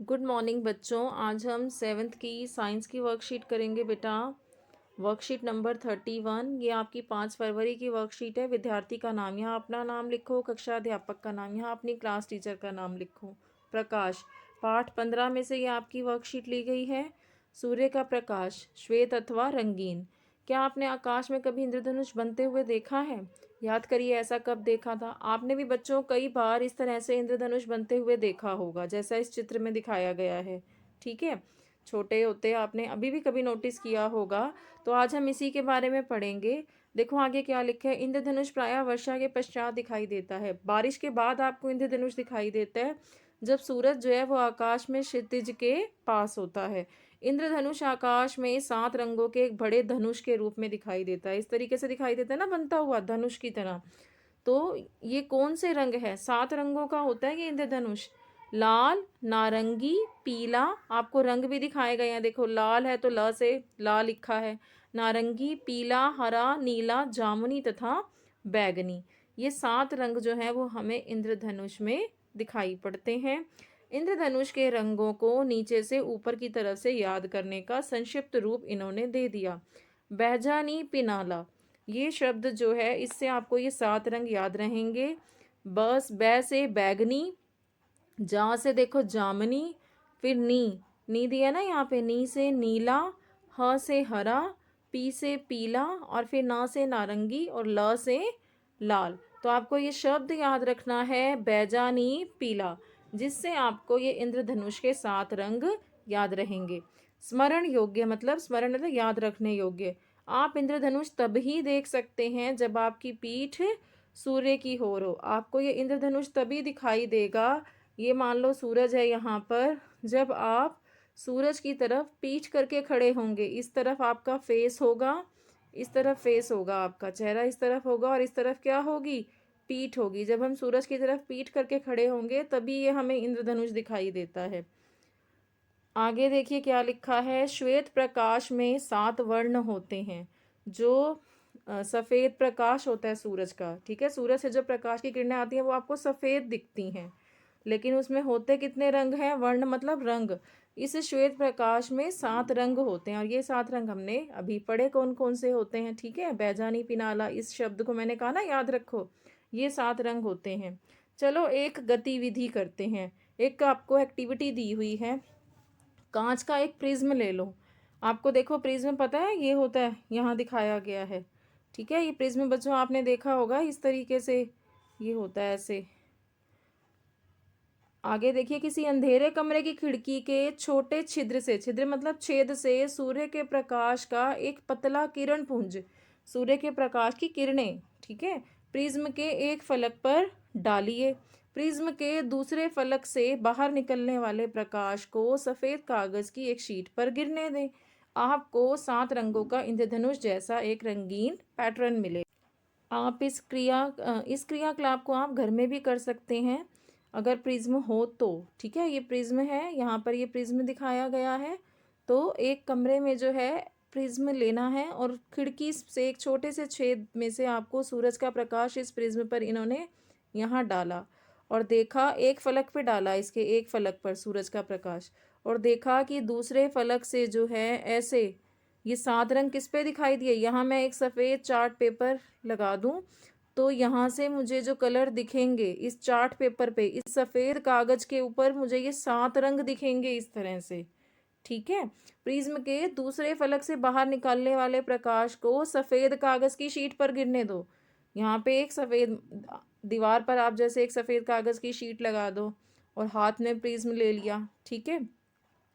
Good morning बच्चों। आज हम सेवन्थ की साइंस की वर्कशीट करेंगे बेटा। Worksheet number 31। ये आपकी 5 फरवरी की वर्कशीट है। विद्यार्थी का नाम यहाँ अपना नाम लिखो, कक्षा अध्यापक का नाम यहाँ अपनी क्लास टीचर का नाम लिखो। प्रकाश पाठ 15 में से ये आपकी वर्कशीट ली गई है। सूर्य का प्रकाश श्वेत अथवा रंगीन। क्या आपने आकाश में कभी इंद्रधनुष बनते हुए देखा है? याद करिए ऐसा कब देखा था। आपने भी बच्चों कई बार इस तरह से इंद्रधनुष बनते हुए देखा होगा, जैसा इस चित्र में दिखाया गया है। ठीक है, छोटे होते आपने अभी भी कभी नोटिस किया होगा। तो आज हम इसी के बारे में पढ़ेंगे। देखो आगे क्या लिखा है। इंद्रधनुष प्रायः वर्षा के पश्चात दिखाई देता है। बारिश के बाद आपको इंद्रधनुष दिखाई देता है जब सूरज जो है वो आकाश में क्षितिज के पास होता है। इंद्रधनुष आकाश में 7 रंगों के एक बड़े धनुष के रूप में दिखाई देता है। इस तरीके से दिखाई देता है ना, बनता हुआ धनुष की तरह। तो ये कौन से रंग है? 7 रंगों का होता है ये इंद्रधनुष। लाल, नारंगी, पीला, आपको रंग भी दिखाए गए हैं। देखो लाल है तो ल से लाल लिखा है। नारंगी, पीला, हरा, नीला, जामुनी तथा बैगनी। ये 7 रंग जो है वो हमें इंद्रधनुष में दिखाई पड़ते हैं। इंद्रधनुष के रंगों को नीचे से ऊपर की तरफ से याद करने का संक्षिप्त रूप इन्होंने दे दिया। बैजानी पिनाला, ये शब्द जो है इससे आपको ये 7 रंग याद रहेंगे। बस बै से बैगनी, जा से देखो जामनी, फिर नी दिया ना यहाँ पे, नी से नीला, ह से हरा, पी से पीला और फिर ना से नारंगी और ल से लाल। तो आपको ये शब्द याद रखना है बैजानी पीला, जिससे आपको ये इंद्रधनुष के 7 रंग याद रहेंगे। स्मरण योग्य मतलब स्मरण मतलब याद रखने योग्य। आप इंद्रधनुष तब ही देख सकते हैं जब आपकी पीठ सूर्य की ओर हो। आपको ये इंद्रधनुष तभी दिखाई देगा, ये मान लो सूरज है यहाँ पर, जब आप सूरज की तरफ पीठ करके खड़े होंगे। इस तरफ आपका फेस होगा, इस तरफ फेस होगा, आपका चेहरा इस तरफ होगा और इस तरफ क्या होगी? पीठ होगी। जब हम सूरज की तरफ पीठ करके खड़े होंगे तभी ये हमें इंद्रधनुष दिखाई देता है। आगे देखिए क्या लिखा है। श्वेत प्रकाश में 7 वर्ण होते हैं। जो सफ़ेद प्रकाश होता है सूरज का, ठीक है, सूरज से जो प्रकाश की किरणें आती हैं वो आपको सफ़ेद दिखती हैं, लेकिन उसमें होते कितने रंग हैं? वर्ण मतलब रंग। इस श्वेत प्रकाश में 7 रंग होते हैं और ये 7 रंग हमने अभी पढ़े कौन कौन से होते हैं। ठीक है, बैजानी पिनाला, इस शब्द को मैंने कहा ना याद रखो। ये 7 रंग होते हैं। चलो एक गतिविधि करते हैं। एक आपको एक्टिविटी दी हुई है। कांच का एक प्रिज्म ले लो। आपको देखो प्रिज्म पता है ये होता है, यहाँ दिखाया गया है। ठीक है, ये प्रिज्म बच्चों आपने देखा होगा, इस तरीके से ये होता है ऐसे। आगे देखिए, किसी अंधेरे कमरे की खिड़की के छोटे छिद्र से, छिद्र मतलब छेद से, सूर्य के प्रकाश का एक पतला किरण पुंज, सूर्य के प्रकाश की किरणें, ठीक है, प्रिज्म के एक फलक पर डालिए। प्रिज्म के दूसरे फलक से बाहर निकलने वाले प्रकाश को सफ़ेद कागज की एक शीट पर गिरने दें। आपको 7 रंगों का इंद्रधनुष जैसा एक रंगीन पैटर्न मिले। आप इस क्रियाकलाप को आप घर में भी कर सकते हैं अगर प्रिज्म हो तो। ठीक है, ये प्रिज्म है, यहाँ पर ये प्रिज्म दिखाया गया है। तो एक कमरे में जो है प्रिज्म लेना है और खिड़की से एक छोटे से छेद में से आपको सूरज का प्रकाश इस प्रिज्म पर इन्होंने यहाँ डाला और देखा, एक फलक पे डाला, इसके एक फलक पर सूरज का प्रकाश, और देखा कि दूसरे फलक से जो है ऐसे ये 7 रंग किस पे दिखाई दिए। यहाँ मैं एक सफ़ेद चार्ट पेपर लगा दूँ तो यहाँ से मुझे जो कलर दिखेंगे इस चार्ट पेपर पे, इस सफ़ेद कागज के ऊपर मुझे ये 7 रंग दिखेंगे इस तरह से। ठीक है, प्रिज्म के दूसरे फलक से बाहर निकालने वाले प्रकाश को सफ़ेद कागज की शीट पर गिरने दो। यहाँ पे एक सफ़ेद दीवार पर आप जैसे एक सफ़ेद कागज की शीट लगा दो और हाथ में प्रिज्म ले लिया। ठीक है,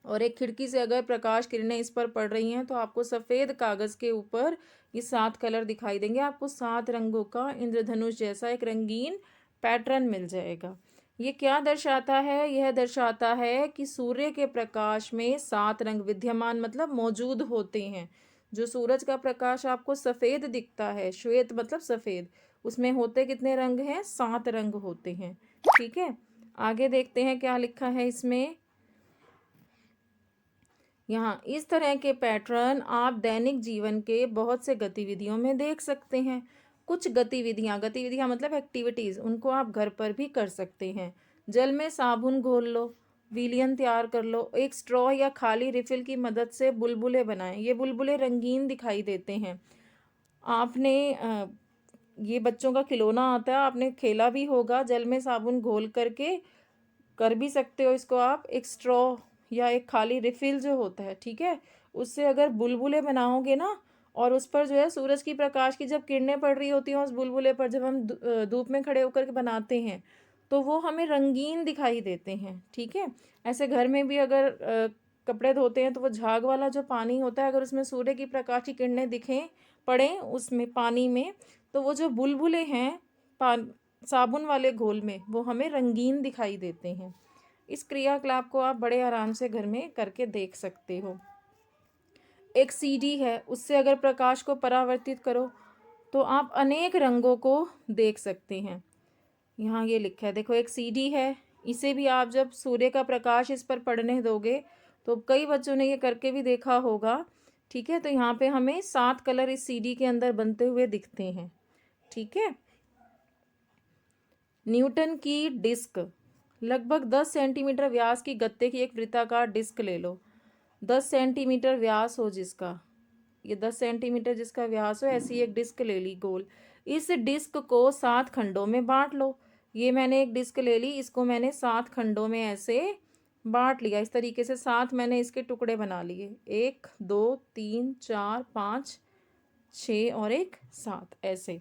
और एक खिड़की से अगर प्रकाश किरणें इस पर पड़ रही हैं तो आपको सफ़ेद कागज़ के ऊपर ये 7 कलर दिखाई देंगे। आपको 7 रंगों का इंद्रधनुष जैसा एक रंगीन पैटर्न मिल जाएगा। ये क्या दर्शाता है? यह दर्शाता है कि सूर्य के प्रकाश में 7 रंग विद्यमान मतलब मौजूद होते हैं। जो सूरज का प्रकाश आपको सफ़ेद दिखता है, श्वेत मतलब सफ़ेद, उसमें होते कितने रंग हैं? 7 रंग होते हैं। ठीक है, आगे देखते हैं क्या लिखा है इसमें। यहाँ इस तरह के पैटर्न आप दैनिक जीवन के बहुत से गतिविधियों में देख सकते हैं। कुछ गतिविधियाँ मतलब एक्टिविटीज़, उनको आप घर पर भी कर सकते हैं। जल में साबुन घोल लो, विलियन तैयार कर लो। एक स्ट्रॉ या खाली रिफिल की मदद से बुलबुले बनाएं। ये बुलबुले रंगीन दिखाई देते हैं। आपने ये बच्चों का खिलौना आता है, आपने खेला भी होगा, जल में साबुन घोल करके कर भी सकते हो इसको आप। एक स्ट्रॉ या एक खाली रिफिल जो होता है, ठीक है, उससे अगर बुलबुले बनाओगे ना, और उस पर जो है सूरज की प्रकाश की जब किरणें पड़ रही होती हैं उस बुलबुले पर, जब हम धूप में खड़े होकर के बनाते हैं तो वो हमें रंगीन दिखाई देते हैं, ठीक है। ऐसे घर में भी अगर कपड़े धोते हैं तो वो झाग वाला जो पानी होता है, अगर उसमें सूर्य की प्रकाश की किरणें दिखें पड़ें उसमें पानी में, तो वो जो बुलबुले हैं साबुन वाले घोल में, वो हमें रंगीन दिखाई देते हैं। इस क्रियाकलाप को आप बड़े आराम से घर में करके देख सकते हो। एक सीडी है, उससे अगर प्रकाश को परावर्तित करो तो आप अनेक रंगों को देख सकते हैं। यहाँ ये लिखा है, देखो एक सीडी है, इसे भी आप जब सूर्य का प्रकाश इस पर पड़ने दोगे, तो कई बच्चों ने ये करके भी देखा होगा, ठीक है। तो यहाँ पे हमें 7 कलर इस सीडी के अंदर बनते हुए दिखते हैं, ठीक है। न्यूटन की डिस्क, लगभग 10 सेंटीमीटर व्यास की गत्ते की एक वृत्ताकार डिस्क ले लो। 10 सेंटीमीटर व्यास हो जिसका, ये 10 सेंटीमीटर जिसका व्यास हो, ऐसी एक डिस्क ले ली गोल। इस डिस्क को 7 खंडों में बांट लो। ये मैंने एक डिस्क ले ली, इसको मैंने 7 खंडों में ऐसे बांट लिया। इस तरीके से 7 मैंने इसके टुकड़े बना लिए, 1 2 3 4 5 6 और एक 7 ऐसे।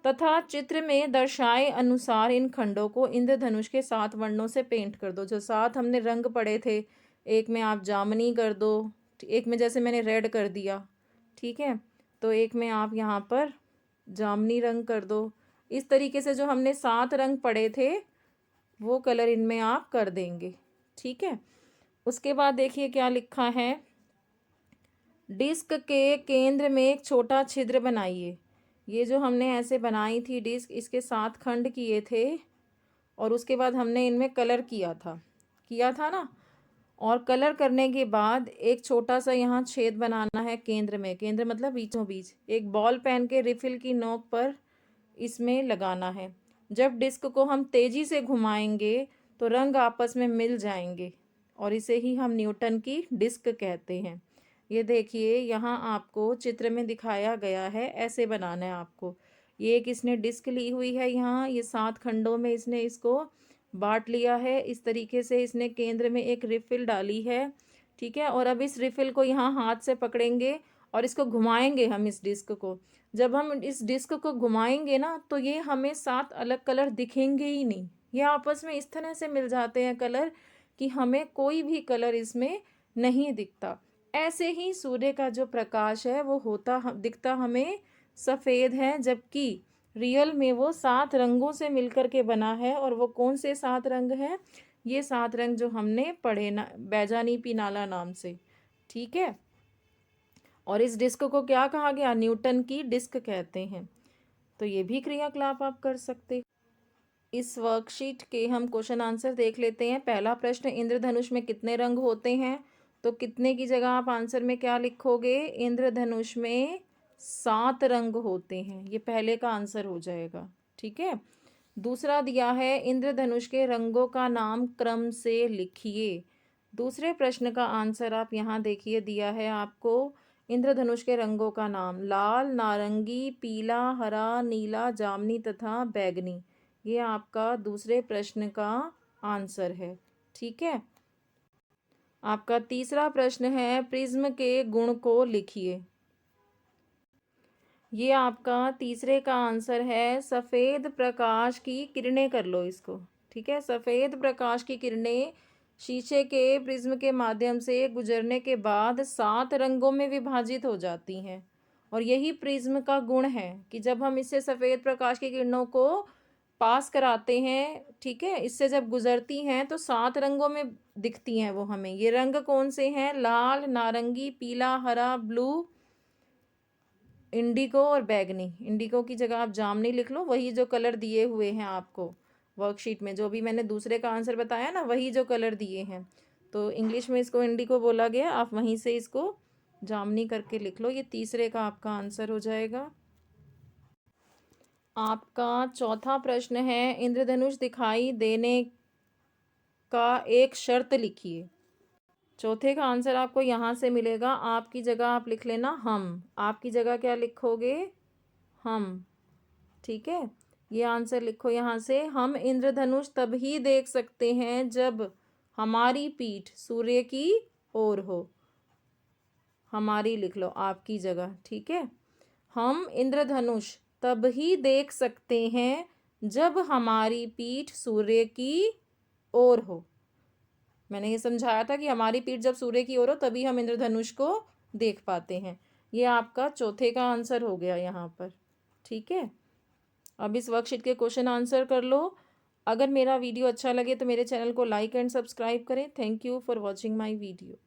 तथा चित्र में दर्शाए अनुसार इन खंडों को इंद्रधनुष के 7 वर्णों से पेंट कर दो। जो 7 हमने रंग पड़े थे, एक में आप जामनी कर दो, एक में जैसे मैंने रेड कर दिया, ठीक है, तो एक में आप यहाँ पर जामनी रंग कर दो। इस तरीके से जो हमने 7 रंग पड़े थे वो कलर इनमें आप कर देंगे, ठीक है। उसके बाद देखिए क्या लिखा है, डिस्क के केंद्र में एक छोटा छिद्र बनाइए। ये जो हमने ऐसे बनाई थी डिस्क, इसके 7 खंड किए थे और उसके बाद हमने इनमें कलर किया था ना, और कलर करने के बाद एक छोटा सा यहाँ छेद बनाना है केंद्र में। केंद्र मतलब बीचों बीच। एक बॉल पेन के रिफिल की नोक पर इसमें लगाना है। जब डिस्क को हम तेजी से घुमाएंगे तो रंग आपस में मिल जाएंगे और इसे ही हम न्यूटन की डिस्क कहते हैं। ये देखिए यहाँ आपको चित्र में दिखाया गया है, ऐसे बनाना है आपको। ये एक इसने डिस्क ली हुई है, यहाँ ये 7 खंडों में इसने इसको बांट लिया है। इस तरीके से इसने केंद्र में एक रिफिल डाली है, ठीक है। और अब इस रिफिल को यहाँ हाथ से पकड़ेंगे और इसको घुमाएंगे हम इस डिस्क को। जब हम इस डिस्क को घुमाएंगे ना, तो ये हमें 7 अलग कलर दिखेंगे ही नहीं। ये आपस में इस तरह से मिल जाते हैं कलर कि हमें कोई भी कलर इसमें नहीं दिखता। ऐसे ही सूर्य का जो प्रकाश है वो दिखता हमें सफ़ेद है, जबकि रियल में वो 7 रंगों से मिलकर के बना है। और वो कौन से 7 रंग हैं? ये 7 रंग जो हमने पढ़े ना, बैजानी पिनाला नाम से, ठीक है। और इस डिस्क को क्या कहा गया? न्यूटन की डिस्क कहते हैं। तो ये भी क्रियाकलाप आप कर सकते। इस वर्कशीट के हम क्वेश्चन आंसर देख लेते हैं। पहला प्रश्न, इंद्रधनुष में कितने रंग होते हैं? तो कितने की जगह आप आंसर में क्या लिखोगे? इंद्रधनुष में 7 रंग होते हैं। ये पहले का आंसर हो जाएगा, ठीक है। दूसरा दिया है, इंद्रधनुष के रंगों का नाम क्रम से लिखिए। दूसरे प्रश्न का आंसर आप यहाँ देखिए, दिया है आपको इंद्रधनुष के रंगों का नाम लाल, नारंगी, पीला, हरा, नीला, जामनी तथा बैगनी। ये आपका दूसरे प्रश्न का आंसर है, ठीक है। आपका तीसरा प्रश्न है, प्रिज्म के गुण को लिखिए। ये आपका तीसरे का आंसर है, सफ़ेद प्रकाश की किरणें कर लो इसको, ठीक है। सफ़ेद प्रकाश की किरणें शीशे के प्रिज्म के माध्यम से गुजरने के बाद 7 रंगों में विभाजित हो जाती हैं। और यही प्रिज्म का गुण है कि जब हम इससे सफ़ेद प्रकाश की किरणों को पास कराते हैं, ठीक है, इससे जब गुजरती हैं तो 7 रंगों में दिखती हैं वो हमें। ये रंग कौन से हैं? लाल, नारंगी, पीला, हरा, ब्लू, इंडिगो और बैगनी। इंडिगो की जगह आप जामनी लिख लो, वही जो कलर दिए हुए हैं आपको वर्कशीट में, जो भी मैंने दूसरे का आंसर बताया ना, वही जो कलर दिए हैं। तो इंग्लिश में इसको इंडिगो बोला गया, आप वहीं से इसको जामनी करके लिख लो। ये तीसरे का आपका आंसर हो जाएगा। आपका चौथा प्रश्न है, इंद्रधनुष दिखाई देने का एक शर्त लिखिए। चौथे का आंसर आपको यहाँ से मिलेगा। आपकी जगह आप लिख लेना हम। आपकी जगह क्या लिखोगे? हम। ठीक है, ये आंसर लिखो यहाँ से। हम इंद्रधनुष तभी देख सकते हैं जब हमारी पीठ सूर्य की ओर हो। हमारी लिख लो आपकी जगह। ठीक है, हम इंद्रधनुष तभी देख सकते हैं जब हमारी पीठ सूर्य की ओर हो। मैंने ये समझाया था कि हमारी पीठ जब सूर्य की ओर हो तभी हम इंद्रधनुष को देख पाते हैं। ये आपका चौथे का आंसर हो गया यहाँ पर। ठीक है, अब इस वर्कशीट के क्वेश्चन आंसर कर लो। अगर मेरा वीडियो अच्छा लगे तो मेरे चैनल को लाइक एंड सब्सक्राइब करें। Thank you for watching my video.